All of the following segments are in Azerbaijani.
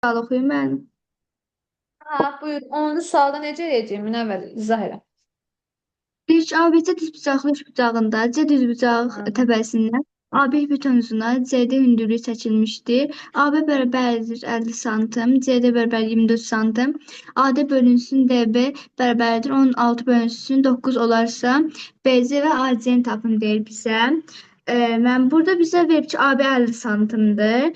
Sual oxuyum mən. Ha, buyur. 10-cu sualda necə edəcəyim? Əvvəl izah elə. İlk ABC düzbucaqlı üçbucağında C düzbucaq Ha, təpəsindən AB hipotenuzuna CD hündürlüyü çəkilmişdir. AB bərabərdir 50 sm, CD bərabər 24 sm. AD bölünsün DB bərabərdir 16 bölünsün 9 olarsa BC və AC-ni tapın deyir bizə. Mən burada bizə verib ki, AB 50 santimdir.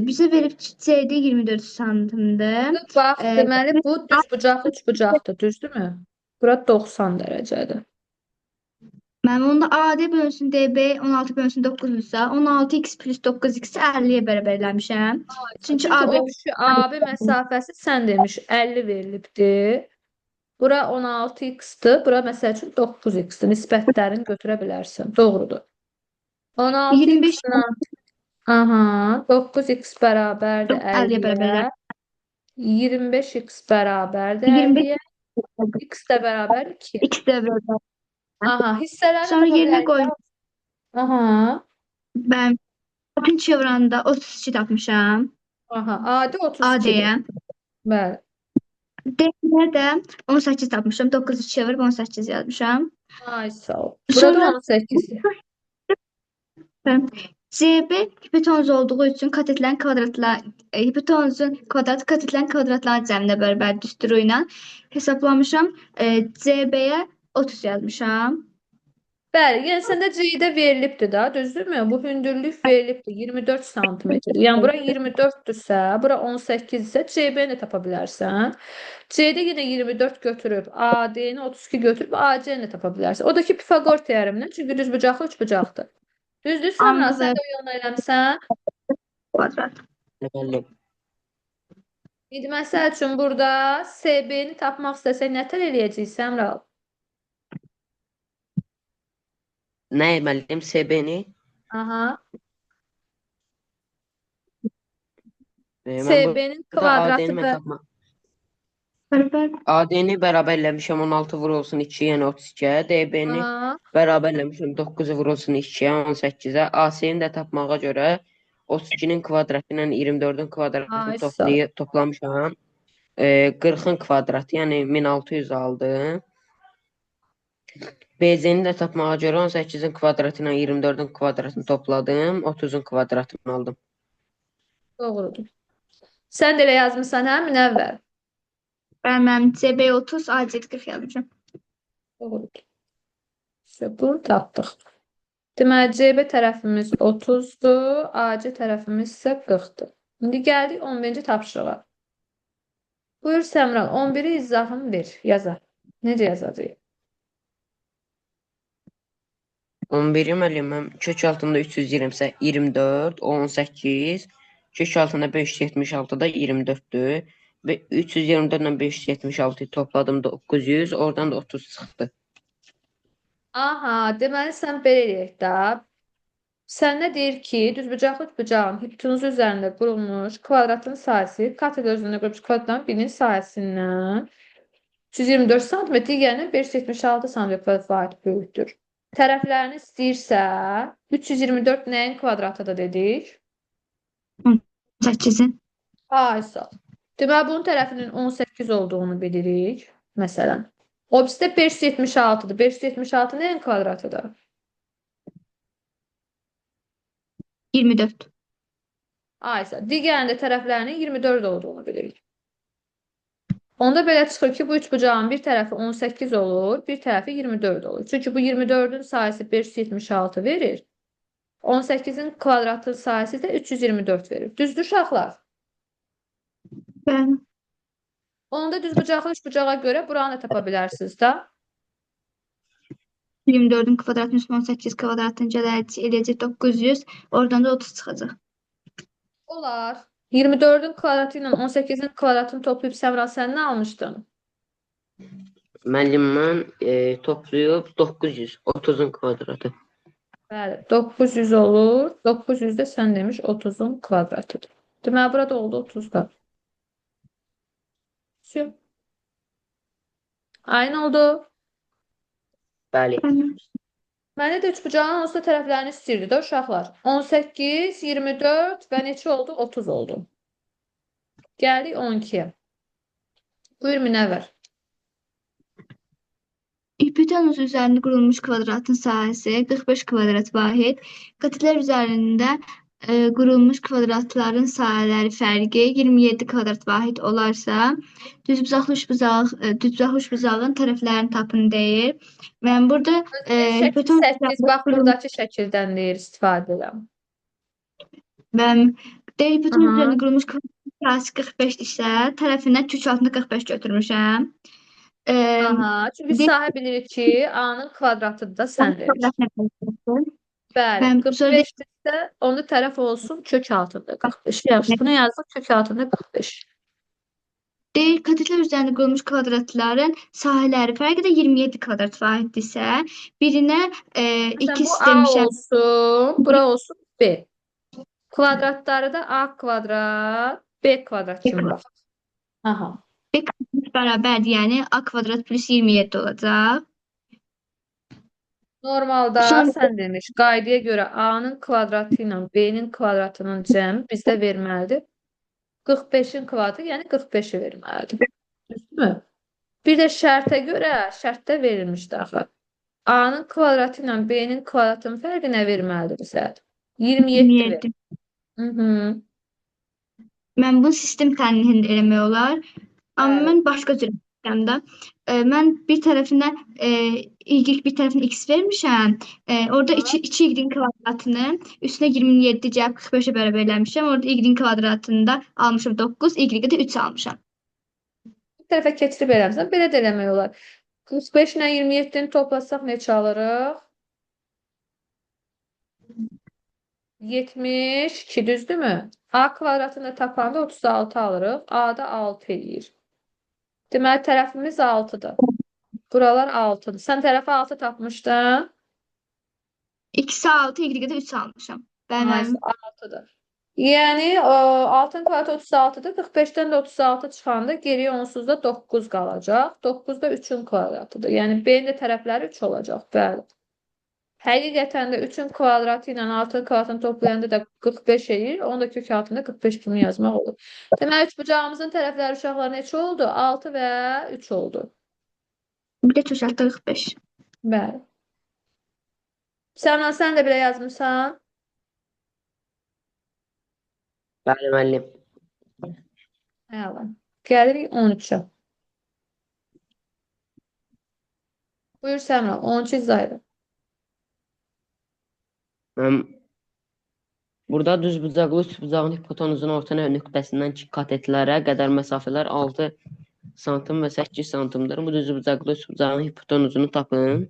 Bizə verib ki, CD 24 santimdir. bax, E, deməli bu düzbucaqlı üçbucaqdır, düzdürmü? Bura 90 dərəcədir. Mənim onda AD bölünsün DB 16 bölünsün 9-dursa 16x plus 9x 50-yə bərabər eləmişəm. Çünki Çünki AB o AB məsafəsi sən demiş 50 verilibdir. Bura 16x-dir, bura məsəl üçün 9x-dir. Nisbətlərini götürə bilərsən. Doğrudur. 25 16x-la aha, 9x bərabərdir 50-yə bərabər 50-yə. elər. 25x bərabərdir 25 50-yə. X də bərabər 2. x də bərabər. Aha, hissələrini Sonra tapa yerinə bilərik qoy. də. Aha. Mən bütün çevranda 32 tapmışam. Aha. Adi 32'dir. AD-yə. Bəli. D-yə də 18 tapmışam. 9-u çevirib 18 yazmışam. Ay sağ ol. Burada Sonra 18'dir. CB hipotenuz olduğu üçün katetlərin hipotenuzun kvadratı katetlərin kvadratlarının cəminə bərabər düsturu ilə hesablamışam. CB-yə 30 yazmışam. Bəli, yəni səndə C-də verilibdir da, düzdürmü? Bu hündürlük verilibdir 24 santimetrdir. Yəni bura 24-dürsə, bura 18-dirsə CB-ni tapa bilərsən. C-də yenə 24 götürüb, AD-ni 32 götürüb, AC-ni tapa bilərsən. O da ki Pifaqor teoremindən, çünki düzbucaqlı üçbucaqdır. Düzdür, Səmra, sən Anladım. də o yolla eləmisən. Kvadrat. Müəllim. İndi məsəl üçün burada SB-ni tapmaq istəsək nətər eləyəcəyik Səmra? Nə müəllim? CB-ni? Aha. Mən SB-nin burada AD-ni kvadratı mən və tapmaq. Bərabər. AD-ni bərabər eləmişəm 16 vurulsun 2, yəni 32-yə. DB-ni aha, bərabər eləmişəm 9 vurulsun 2-yə, 18-ə. AC-ni də tapmağa görə 32-nin kvadratı ilə 24-ün kvadratını ay sağ ol. toplamışam. 40-ın kvadratı, yəni 1600 aldım. BC-ni də tapmağa görə 18-in kvadratı ilə 24-ün kvadratını topladım. 30-un kvadratını aldım. Doğrudur. Sən də elə yazmısan hə Münəvvər? Mənim CB 30, AC 40 yazmışam. Doğrudur. İşte bunu tapdıq. Deməli CB tərəfimiz 30-dur, AC tərəfimiz isə 40-dır. İndi gəldik 11-ci tapşırığa. Buyur Səmra, 11-i izahını ver, yazar. Necə yazacağıq? 11-i müəlliməm kök altında 320-sə 24, 18, kök altında 576 da 24-dür. Və 324 ilə 576-yı topladım 900, oradan da 30 çıxdı. Aha, deməli sən belə eləyək də. Səndə deyir ki, düzbucaqlı üçbucağın hipotenuzu üzərində qurulmuş kvadratın sahəsi katet özündə qurulmuş kvadratların birinin sahəsindən 124 sm, digərinin 576 sm kvadrat böyükdür. Tərəflərini istəyirsə 324 nəyin kvadratıdır dedik? 18-in. Ay sağ ol. Deməli bunun tərəfinin 18 olduğunu bilirik. Məsələn. O bizdə 576-dır. 576 nəyin kvadratıdır? 24. Ay sağ ol. Digərində tərəflərinin 24 olduğunu bilirik. Onda belə çıxır ki, bu üçbucağın bir tərəfi 18 olur, bir tərəfi 24 olur. Çünki bu 24-ün sayısı 576 verir. 18-in kvadratın sayısı da 324 verir. Düzdür uşaqlar? Bəli. Onda düzbucaqlı üçbucağa görə buranı da tapa bilərsiniz də. 24-ün kvadratının üstünə 18 kvadratını eləyəcək 900. Oradan da 30 çıxacaq. Olar. 24-ün kvadratı ilə 18-in kvadratını toplayıb Səmra sən nə almışdın? Müəllim mən toplayıb 900, 30-un kvadratı. Bəli, 900 olur. 900 də sən demiş 30-un kvadratıdır. Deməli burada oldu 30 da. Sür. Aynı oldu. Bəli. Bəli. Mənə də üçbucağın onsuz da tərəflərini istəyirdi də uşaqlar. 18, 24 və neçə oldu? 30 oldu. Gəldik 12-yə. Buyur Münəvvər. Hipotenuz üzərində qurulmuş kvadratın sahəsi 45 kvadrat vahid. Qatillər üzərində qurulmuş kvadratların sahələri fərqi 27 kvadrat vahid olarsa, düzbucaqlı üçbucağın tərəflərini tapın deyir. Mən burada Şəkil hipotenuz 8, bax buradakı şəkildən deyir, istifadə edirəm. hipotenuz Aha. üzərində qurulmuş kvadratın sahəsi 45 isə, tərəfindən kök altında 45 götürmüşəm. Aha. Çünki sahə bilirik ki, A-nın kvadratıdır da sən verir. Bəli, Ben 45 isə onu tərəf olsun kök altında 45. Yaxşı, bunu yazdıq kök altında 45. Deyir, katetlər üzərində qurulmuş kvadratların sahələri fərqi də 27 kvadrat vahiddirsə, birinə Məsələn, x bu A demişəm. olsun, bura olsun B. Kvadratları da A kvadrat, B kvadrat kimi bax. Aha. B kvadrat bərabərdir, yəni a kvadrat plus 27 olacaq. Normalda Sonra- sən demiş, qaydaya görə A-nın kvadratı ilə B-nin kvadratının cəmi bizdə verməlidir. 45-in kvadratı, yəni 45-i verməlidir. Düzdürmü? Bir də şərtə görə, şərtdə verilmişdir axı. A-nın kvadratı ilə B-nin kvadratının fərqi nə verməlidir bizə? 27 verir. 27. Hı-hı. Mən bunu sistem təhlilində eləmək olar. Amma Bəli. mən başqa cür etmişəm də. Mən bir tərəfinə y, bir tərəfinə x vermişəm. Orada 2y kvadratını üstünə 27 cəb 45-ə bərabər eləmişəm. Orada y kvadratında almışam 9, y-də də 3 almışam. Bir tərəfə keçirib eləmişsən, belə də eləmək olar. 45 ilə 27-ni toplasaq neçə alırıq? 72, düzdürmü? A kvadratını tapanda 36 alırıq. A-da 6 eləyir. Deməli, tərəfimiz 6-dır. Buralar 6-dır. Sən tərəfə 6 tapmışdın. X-ə 6, y-də də 3 almışam. Aysə 6-dır. Yəni, 6-nın kvadratı 36-dır. 45-dən də 36 çıxanda geriyə onsuz da 9 qalacaq. 9 da 3-ün kvadratıdır. Yəni, B-nin də tərəfləri 3 olacaq. Bəli. Həqiqətən də 3-ün kvadratı ilə 6-nın kvadratını toplayanda da 45 eləyir. Onu da kök altında 45 kimi yazmaq olur. Deməli, üçbucağımızın tərəfləri uşaqlar neçə oldu? 6 və 3 oldu. Bir də kök altında 45. Bəli. Sən də belə yazmışsan? Bəli, müəllim. Əla. Gəlirik 13-ə. Buyur Səmra, 13 izah edin. Burada düzbucaqlı üçbucağın hipotenuzun orta nöqtəsindən katetlərə qədər məsafələr 6 santim və 8 santimdir. Bu düzbucaqlı üçbucağın hipotenuzunu tapın.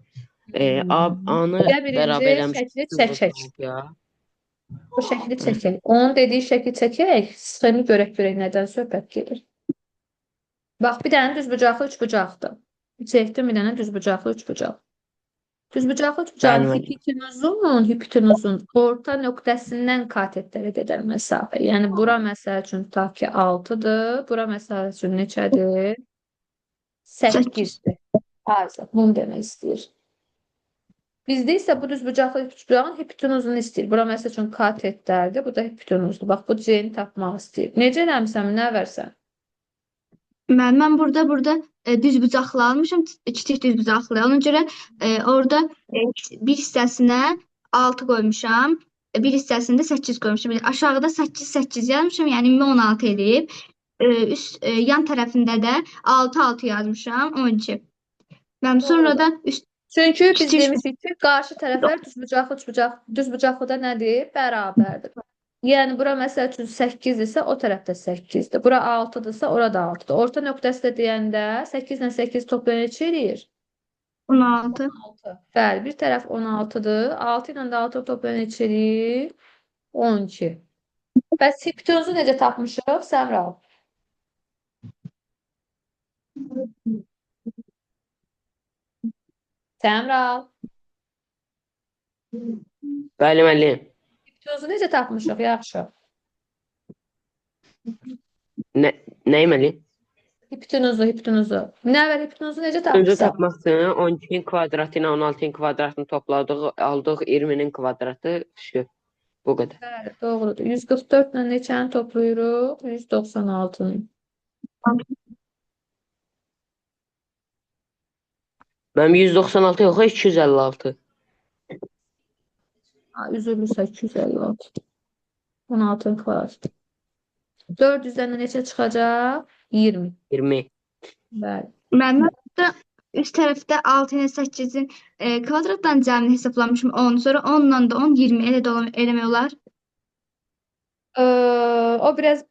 A-nı Ya birinci bərabər eləmiş. şəkli çəkək. Bu şəkli çəkək. Onun dediyi şəkli çəkək. Sxemi görək nədən söhbət gedir. Bax, bir dənə düzbucaqlı üçbucaqdır. Çəkdim bir dənə düzbucaqlı üçbucaq. Düzbucaqlı üçbucağın hipotenuzun orta nöqtəsindən katetlərə qədər məsafə. Yəni, bura məsəl üçün tutaq ki 6-dır. Bura məsəl üçün neçədir? 8-dir. Azə, bunu demək istəyir. Bizdə isə bu düzbucaqlı üçbucağın hipotenuzunu istəyir. Bura məsəl üçün katetlərdir. Bu da hipotenuzdur. Bax, bu C-ni tapmaq istəyir. Necə eləmişsən, nə versən? Mən burada düzbucaqlı almışam, kiçik düzbucaqlı. Ona görə orada bir hissəsinə 6 qoymuşam, bir hissəsində 8 qoymuşam. Aşağıda 8 yazmışam, yəni 16 eləyib. Yan tərəfində də 6 yazmışam, 12. Mən sonradan Çünki biz demişik ki, qarşı tərəflər düzbucaqlıda nədir? Bərabərdir. Yəni, bura məsəl üçün 8 isə o tərəfdə 8-dir. Bura 6-dırsa, orada 6-dır. Orta nöqtəsi də deyəndə 8 ilə 8 toplayan neçə eləyir? 16. 16. Bəli, bir tərəf 16-dır. 6 ilə də 6 toplayan neçə eləyir? 12. Bəs hipotenuzu necə tapmışıq? Səmra. Səmra. Bəli, müəllim. Hipotenuzu necə tapmışıq? Yaxşı. Nəyi müəllim? Hipotenuzu. Münəvvər hipotenuzu necə Hipotenuzu tapmışsan? tapmaq üçün 12-nin kvadratı ilə 16-nin kvadratını topladıq, aldıq 20-nin kvadratı düşür. Bu qədər. Bəli, doğrudur. 144 ilə neçəni toplayırıq? 196-nı. Mənim 196 yox, 256. Ha, üzürlü 856. 16-nın kvadratı. 400-dən neçə çıxacaq? 20. 20. Bəli. Mən də üst tərəfdə 6 ilə 8-in kvadratdan cəmini hesablamışım 10. Sonra 10-la da 10, 20 eləmək olar. O biraz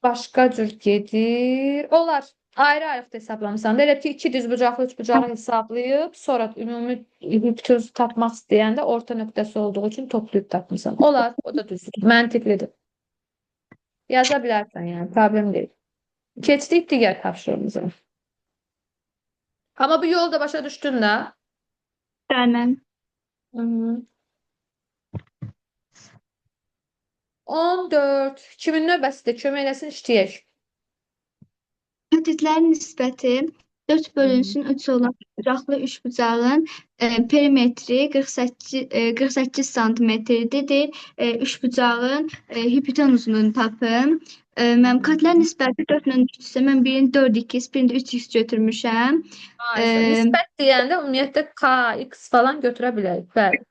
başqa cür gedir. Olar. Ayrı-ayrı da hesablamısan. Da elə ki, 2 düzbucaqlı, üçbucağı hesablayıb, sonra ümumi bütün tapmaq istəyəndə orta nöqtəsi olduğu üçün toplayıb tapmısan. Olar. O da düzdür. Məntiqlidir. Yaza bilərsən yəni. Problem deyil. Keçdik digər tapşırığımıza. Ama bu yolda başa düşdün də. Bəli. Hı. 14. Kimin növbəsidir? Kömək eləsin, işləyək. Kətitlərin nisbəti 4 bölünsün 3 olan bucaqlı üçbucağın perimetri 48 santimetrdir. Üçbucağın hipotenuzunu tapın. Mənim kətitlərin nisbəti 4 ilə 3-dürsə, mən birini 4x, birini də 3x götürmüşəm. Harika. Nisbət deyəndə ümumiyyətlə k, x falan götürə bilərik. Bəli.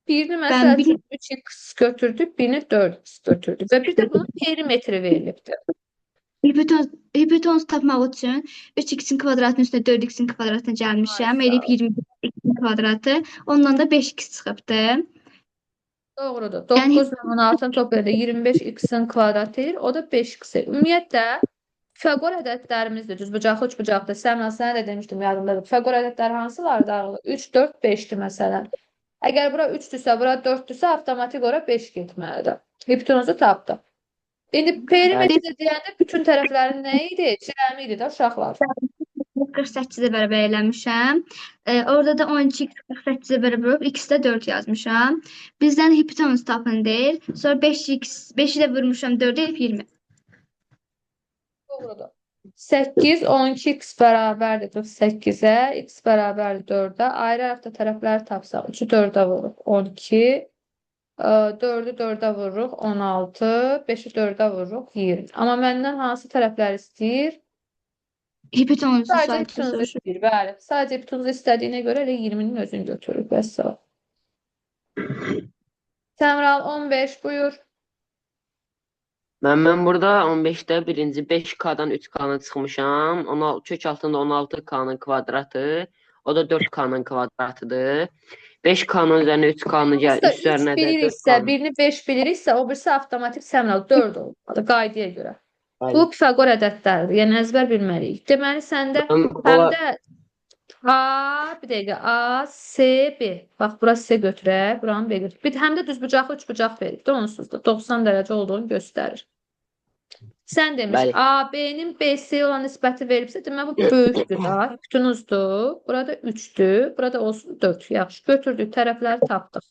Birini Ben məsəl bir üçün 3x götürdük, birini 4x götürdük. Və bir də bunun perimetri verilibdir. hipotenuzu tapmaq üçün 3x-in kvadratının üstünə 4x-in kvadratına gəlmişəm. Ay, sağ Eləyib ol. 22-in kvadratı. Ondan da 5x çıxıbdır. Doğrudur. Yəni 9 ilə 16-nı toplayanda 25x-in kvadratı edir. O da 5x edir. Ümumiyyətlə Pifaqor ədədlərimizdir. Düzbucaqlı, üçbucaqlı. Səmra, sənə də demişdim yadımdadır. Pifaqor ədədləri hansılardır aralı? 3, 4, 5-dir məsələn. Əgər bura 3-dürsə, bura 4-dürsə, avtomatik ora 5 getməlidir. Hipotenuzu tapdıq. İndi perimetri deyəndə bütün tərəflərin nə idi? Cəmi idi də uşaqlar. 48-ə bərabər eləmişəm. Orada da 12x 48-ə bərabər olub, x-də 4 yazmışam. Bizdən hipotenuz tapın deyir. Sonra 5x, 5-i də vurmuşam 4-ə eləyib 20. Doğrudur. 8, 12x bərabərdir 48-ə, x bərabərdir 4-ə. Ayrı-ayrı da tərəfləri tapsaq, 3-ü 4-ə vururuq 12, 4-ü 4-ə vururuq 16, 5-i 4-ə vururuq 20. Amma məndən hansı tərəfləri istəyir? Hipotenuzu Sadəcə saytı hipotenuzu soruşur. istəyir, bəli. Sadəcə hipotenuzu istədiyinə görə elə 20-nin özünü götürür. Vəssalam. Səmral 15, buyur. Mən burada 15-də birinci 5K-dan 3K-na çıxmışam. Kök altında 16K-nın kvadratı. O da 4K-nın kvadratıdır. 5K-nın üzərinə 3K-nı gəl. Hansısa Üst üzərinə 3 də biliriksə, 4K-nı. birini 5 biliriksə, o birisi avtomatik Səmral 4 olmalı qaydaya görə. Bəli. Bu Pifaqor ədədləridir. Yəni əzbər bilməliyik. Deməli səndə Mən həm ola- də bir dəqiqə A, S, B. Bax, bura C götürək, buranı B götür. Bir həm də düzbucaqlı üçbucaq verib də onsuz da 90 dərəcə olduğunu göstərir. Sən demiş Bəli. AB-nin BC-yə olan nisbəti veribsə, demək bu böyükdür da, hipotenuzdur. Burada 3-dür, burada olsun 4. Yaxşı, götürdük, tərəfləri tapdıq.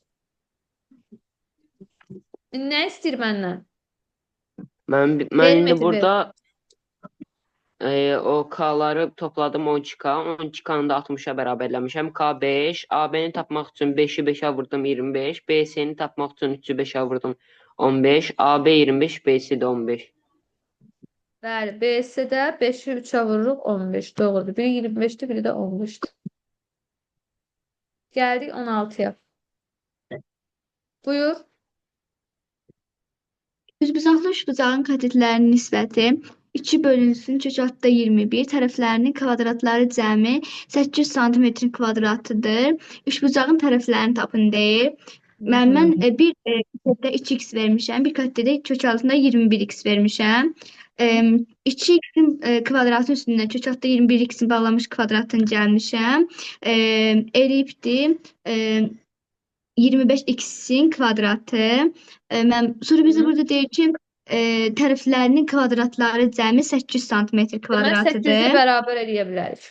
Nə istəyir məndən? Mən indi Perimetri burada o K-ları topladım 12K. 12K-nı da 60-a bərabərləmişəm. K 5. AB-ni tapmaq üçün 5-i 5-ə vurdum 25. BC-ni tapmaq üçün 3-ü 5-ə vurdum 15. AB 25, BC də 15. Bəli, BC-də 5-i 3-ə vururuq 15. Doğrudur. Biri 25-dir, biri də 15-dir. Gəldik 16-ya. Buyur. Düzbucaqlı üçbucağın kətitlərinin nisbəti 2 bölünsün kök altında 21, tərəflərinin kvadratları cəmi 800 santimetrin kvadratıdır. Üçbucağın tərəflərini tapın deyir. Mən bir kətdə 2x vermişəm, bir kətdə də kök altında 21x vermişəm. 2x-in kvadratın üstündən kök altında 21x-in bağlamış kvadratını gəlmişəm. Eləyibdir 25x-in kvadratı. Sonra bizə burada deyir ki, tərəflərinin kvadratları cəmi 800 santimetr Deməli 800-ü kvadratıdır. bərabər eləyə bilərik.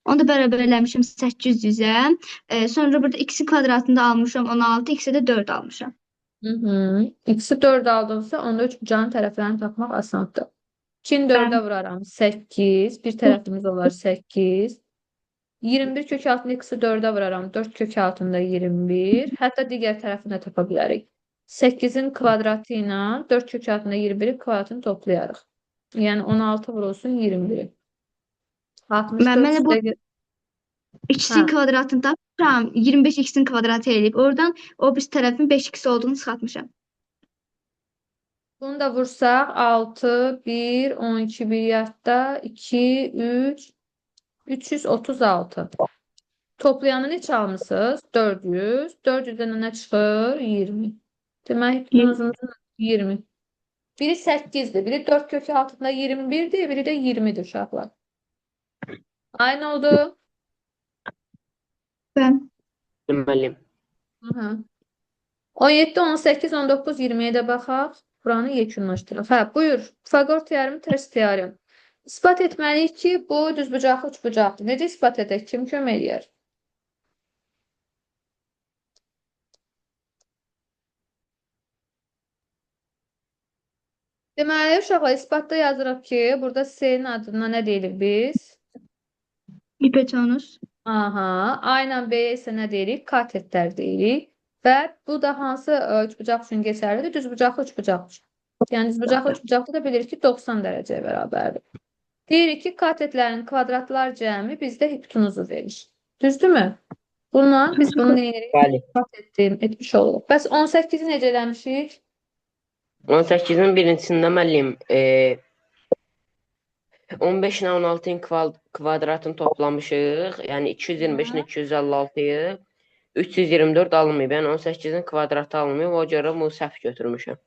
Onu da bərabər eləmişəm 800-ə. Sonra burada x-in kvadratında almışam 16, x-ə də 4 almışam. X-i 4 aldınsa, onda üçbucağın tərəflərini tapmaq asandır. 2-ni 4-ə vuraram 8, bir tərəfimiz olar 8. 21 kök altında x-i 4'ə vuraram. 4 kök altında 21. Hətta digər tərəfini də tapa bilərik. 8'in kvadratı ilə 4 kök altında 21'in kvadratını toplayarıq. Yəni 16 vurulsun 21'i. Mən 64 mənə bu üstə x'in hə. kvadratını tapmışam. 25 x'in kvadratı eləyib. Oradan o bir tərəfin 5x olduğunu çıxartmışam. Bunu da vursaq 6, 1, 12, 1 yadda 2, 3, 336. Toplayanı neçə almısınız? 400. 400'dən nə çıxır? 20. Demək hipotenuzumuzun 20. Biri 8'dir, biri 4 kök altında 21'dir, biri de 20'dir uşaqlar. Aynı oldu. Və Müəllim. Hı. 17, 18, 19, 20'ye de baxaq. Buranı yekunlaşdıraq. Hə, buyur. Pifaqor teoremi, ters teorem. İspat etməliyik ki, bu düzbucaqlı üçbucaqdır. Necə ispat edək? Kim kömək eləyər? Deməli, uşaqlar isbatda yazırıq ki, burada S-nin adına nə deyirik biz? hipotenuz. Aha, aynen B'ye ise ne deyirik? Katetler deyirik. Və bu da hansı üçbucaq üçün keçərlidir? Düzbucaqlı üçbucaq üçün. Yəni düzbucaqlı üçbucaqda da bilirik ki 90 dərəcəyə bərabərdir. Deyirik ki katetlərin kvadratlar cəmi bizdə hipotenuzu verir. Düzdürmü? Bununla biz bunu nə edirik? Bəli. Etmiş oluruq. Bəs 18'i necə eləmişik? 18'in birincisində müəllim 15 ilə 16'ın kvadratını toplamışıq. Yəni 225 ilə 256'yı 324 alınmayıb. Yəni 18'in kvadratı alınmayıb. O görə bunu səhv götürmüşəm.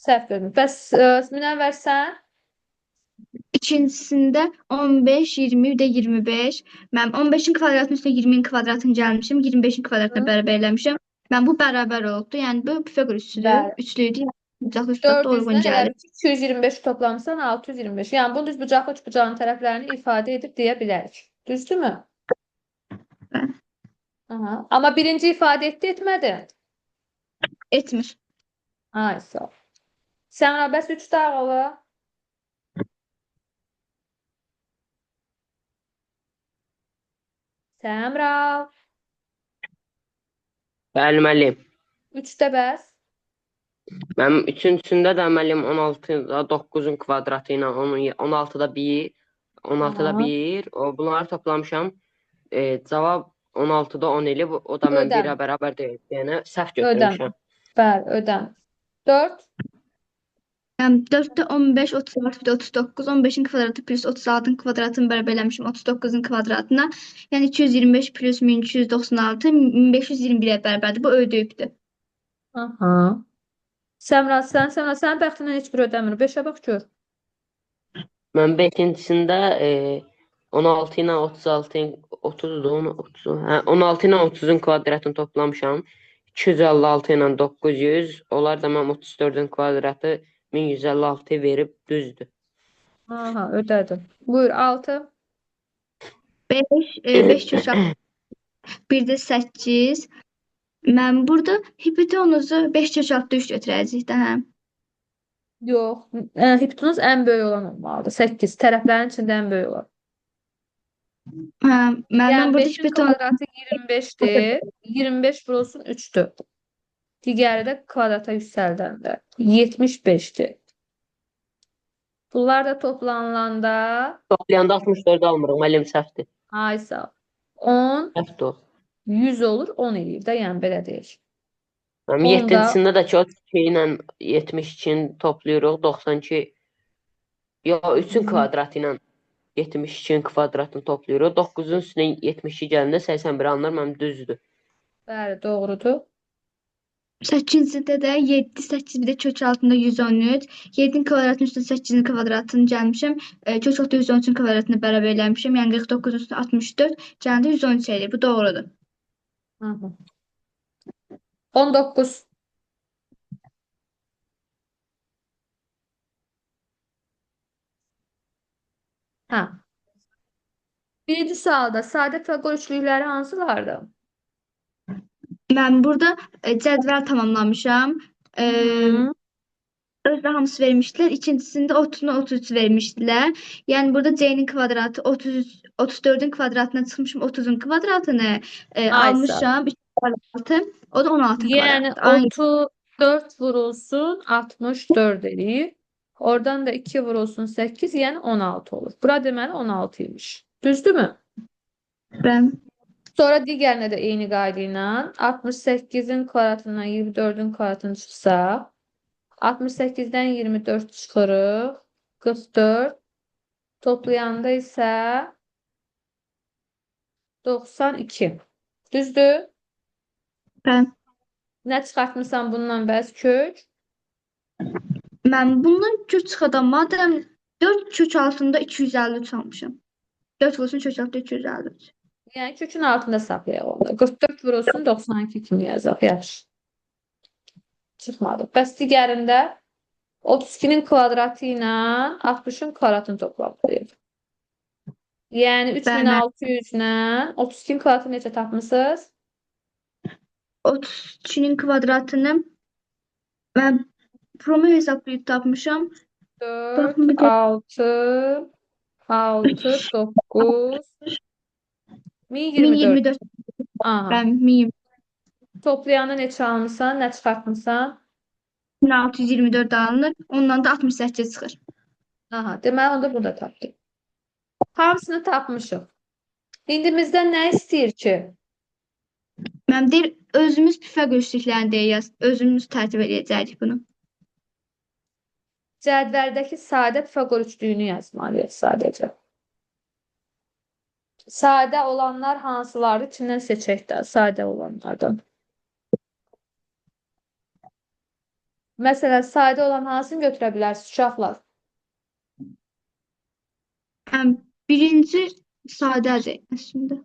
Səhv görmüş. Bəs Münəvvər sən? İkincisində 15, 20 bir də 25. Mən 15'in kvadratının üstünə 20'in kvadratını gəlmişim. 25'in kvadratına bərabər eləmişəm. Mən bu bərabər oldu. Yəni bu Pifaqor Bəli. üçlüydü. Bucaqlı üçbucaq da uyğun 400'den gəlir. 225 toplamsan 625. Yani bunu düzbucaqlı üçbucağın tərəflərini ifadə edib deyə bilərik. Düzdürmü? Bəli. Aha. Ama birinci ifade etti etmedi. Etmir. Ay sağ ol. Səmra bəs 3 dağılı. Səmra. Bəli müəllim. 3'də bəs. Mənim üçüncüsündə də müəllim 16-da 9'un kvadratı ilə 16'da 1, 16'da Aha. 1, bunları toplamışam. Cavab 16'da 10 elib. O da mən Ödəm. 1'ə bərabər deyil. Yəni səhv Ödəm. götürmüşəm. Bəli, ödəm. 4. Yəni 4'də 15, 36, bir də 39. 15'in kvadratı plus 36'ın kvadratını bərabər eləmişim 39'un kvadratına. Yəni 225 plus 1296, 1521'ə bərabərdir. Bu ödəyibdir. Aha. Səmra sənin bəxtindən heç bir ödəmir. 5'ə bax gör. Mən beşincisində 16 ilə 36'ın 30'dur, 30. Hə, 16 ilə 30'un kvadratını toplamışam. 256 ilə 900. Onlar da mən 34'ün kvadratı 1156 verib düzdür. Aha, ödədim. Buyur 6. 5 köşə, bir də 8. Mən burada hipotenuzu 5 köşə 3 götürəcəyik də, hə? Yox. Hipotenuz ən böyük olan olmalıdır. 8. Tərəflərin içində ən böyük olan. Hə, məndən Yəni burada 5'in hipotenuz kvadratı 25'dir. 25 vurulsun 3'tür. Digəri də kvadrata yüksəldəndə 75'dir. Bunlar da toplanılanda Toplayanda 64 almırıq. Müəllim səhvdir. ay sağ ol. 10, Səhvdir o. 100 olur, 10 eləyir də, yəni belə deyək. Mənim Onda 7-cisində də ki, o 2 ilə 72'ni toplayırıq. 92. Yox, 3'ün kvadratı ilə 72'nin kvadratını toplayırıq. 9'un üstünə 72 gələndə 81 alınır. Mənim düzdür. bəli, doğrudur. 8-cidə də 7, 8 bir də kök altında 113. 7'nin kvadratının üstünə 8'in kvadratını gəlmişəm. Kök altında 113'ün kvadratını bərabər eləmişəm. Yəni 49'un üstünə 64. Cəmdə 113 eləyir. Bu doğrudur. Aha. 19. Hə. Birinci sualda sadə Pifaqor üçlükləri hansılardır? Mən burada cədvəl tamamlamışam. Hı. Özdə hamısı vermişdilər. İkincisində 30-una 33 vermişdilər. Yəni burada C-nin kvadratı 33, 34-ün kvadratına çıxmışım 30-un kvadratını Ay sağ ol. almışam 3 kvadratı. O da 16 Yəni kvadratdır. Aynı. 34 vurulsun 64 eləyir. Oradan da 2 vurulsun 8, yəni 16 olur. Bura deməli 16 imiş. Düzdürmü? Ben Sonra digərinə də eyni qayda ilə 68-in kvadratından 24-ün kvadratını çıxsa, 68-dən 24 çıxırıq, 44. Toplayanda isə 92. Düzdür? ben Nə çıxartmısan bundan bəs kök? ben bundan kök çıxadan madem 4 kök altında 253 almışım. 4 olsun kök altında 253. Yəni kökün altında saxlayaq onu. 44 vurulsun 92 kimi yazaq. Yaxşı. Çıxmadı. Bəs digərində 32-nin kvadratı ilə 60-ın kvadratını toplayaq. Yəni Ben 3600 ilə 32-nin kvadratını necə tapmısınız? 32'nin kvadratını ben promo hesaplayıp tapmışam. 4, Bakın bir de 6, 9, 1024. 1024 Aha. ben 1000 Toplayanda neçə almısan, nə çıxartmısan? 1624 alınır. Ondan da 68 çıxır. Aha, deməli onda bunu da tapdıq. Hamısını tapmışıq. İndi bizdən nə istəyir ki? Mən deyir, özümüz püfə göstəriklərini deyəcəyik. Özümüz tərtib edəcəyik bunu. Cədvəldəki sadə Pifaqor üçlüyünü yazmalıyıq sadəcə. Sadə olanlar hansıları içindən seçək də, sadə olanlardan. Məsələn, sadə olan hansını götürə bilərsiniz uşaqlar? Birinci sadədir əslində.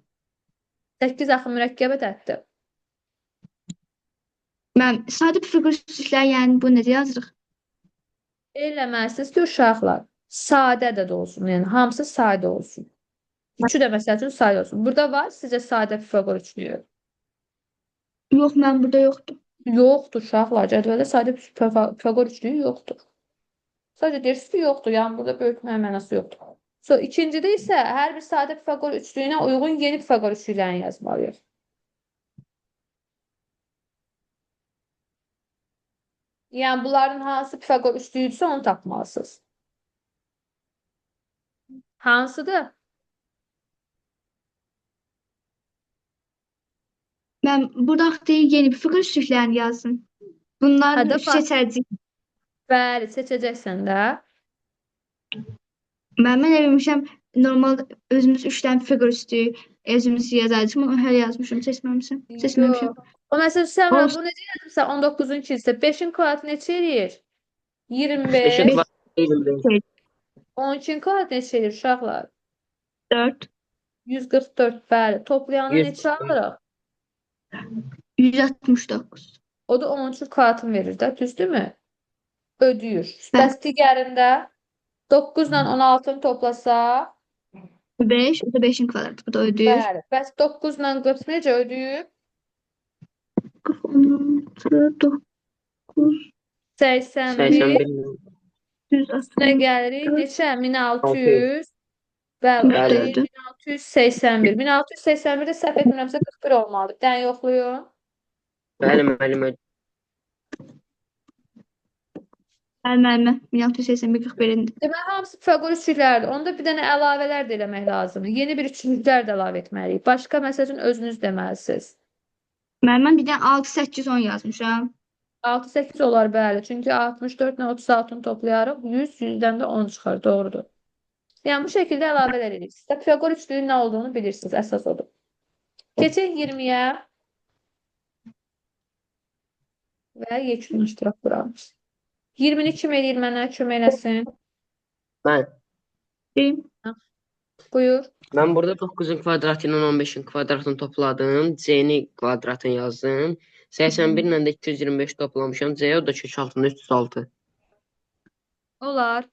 8 axı mürəkkəb ədəddir. Mən sadə püfə göstərikləri, yəni bu necə yazırıq? Eləməlisiniz ki, uşaqlar, sadə də olsun, yəni hamısı sadə olsun. Üçü də məsəl üçün sadə olsun. Burada var sizcə sadə Pifaqor üçlüyü? Yox, mən burada yoxdur. Yoxdur uşaqlar, cədvəldə sadə Pifaqor üçlüyü yoxdur. Sadəcə deyirsiniz ki, yoxdur, yəni burada böyütməyə mənası yoxdur. İkincidə isə hər bir sadə Pifaqor üçlüyünə uyğun yeni Pifaqor üçlüklərini yazmalıyıq. Yəni bunların hansı Pifaqor üçlüyüdürsə onu tapmalısınız. Hansıdır? Mən burada deyir, yeni püfə göstəriklərini yazdım. Bunları Hə, seçəcəyik. Bəli, seçəcəksən də. Mən eləmişəm, normal özümüz 3 dənə püfə göstərik. Özümüz yazacağıq. Onu hələ yazmışam, seçməmişəm. Seçməmişəm. O məsəl Səmra, Olsun. bu necə yazırsan 19-un ikisi? 5-in kvadratı neçə eləyir? 25. 5'in kvadratı 25. 12-in kvadratı neçə eləyir uşaqlar? 4, 144, bəli. Toplayanda 100. neçə alırıq? 169. O da 13 kvadratını verir də, düzdürmü? Ödəyir. Hə. Bəs digərində 9 ilə 16-nı toplasa, 5, o da 5'in kvadratı. Bu da ödəyir. bəli. Bəs 9 ilə 40 necə ödəyir? 16, 9, 81. 81. Üstünə 160. gəlirik. Neçə? 1600. Bəli, o da Bəli. deyir 1681. 1681-də səhv etmirəmsə 41 olmalıdır. Bir dənə yoxlayın. Bəli, müəllimə. Müəllimə 1681 41-dir. Deməli, hamısı Pifaqor üçlüklərdir. Onda bir dənə əlavələr də eləmək lazımdır. Yeni bir üçlüklər də əlavə etməliyik. Başqa məsəl üçün özünüz deməlisiniz. Müəllimə bir dənə 6, 8, 10 yazmışam. 6-8 olar bəli. Çünki 64 ilə 36-nı toplayarıq. 100, 100-dən də 10 çıxar. Doğrudur. Yəni bu şəkildə əlavələr edirik. Siz də Pifaqor üçlüyünün nə olduğunu bilirsiniz. Əsas odur. Keçək 20-yə və yekunlaşdıraq buramız. 20-ni kim eləyir mənə? Kömək eləsin. Mən. Buyur. Mən burada 9'un kvadratı ilə 15'in kvadratını topladım. C'ni kvadratını yazdım. 81 ilə də 225 toplamışam. C o da kök altında 306. Olar.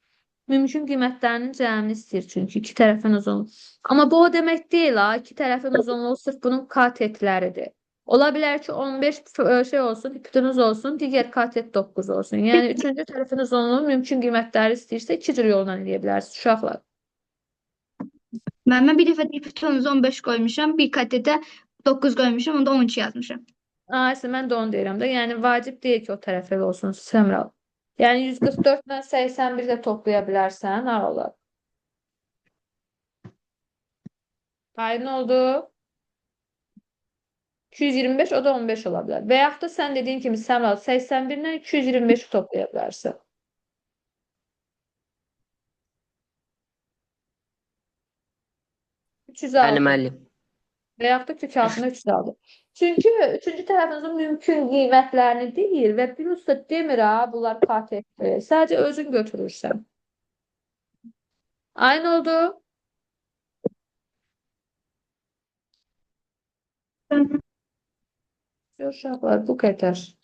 Mümkün qiymətlərinin cəmini istəyir çünki iki tərəfin uzunluğu. Amma bu o demək deyil ha. İki tərəfin uzunluğu sırf bunun katetləridir. Ola bilər ki 15 şey olsun, hipotenuz olsun, digər katet 9 olsun. Yəni üçüncü tərəfin uzunluğu mümkün qiymətləri istəyirsə iki cür yolla eləyə bilərsiniz uşaqlar. Mən bir dəfə hipotenuzu 15 qoymuşam, bir katetə 9 qoymuşam, onda 12 yazmışam. Ayşə, mən də onu deyirəm də. Yəni vacib deyil ki o tərəf elə olsun Səmral. Yəni 144 ilə 81 də toplaya bilərsən, nə olar? Aydın oldu. 225 o da 15 ola bilər. Və yaxud da sən dediyin kimi Səmral 81 ilə 225 toplaya bilərsən. 306 Bəli, müəllim. və yaxud da kök altında 306. Çünki üçüncü tərəfinizin mümkün qiymətlərini deyir və plus da demir ha, bunlar katetdir. Sadəcə özün götürürsən. Aynı oldu. Uşaqlar bu qədər.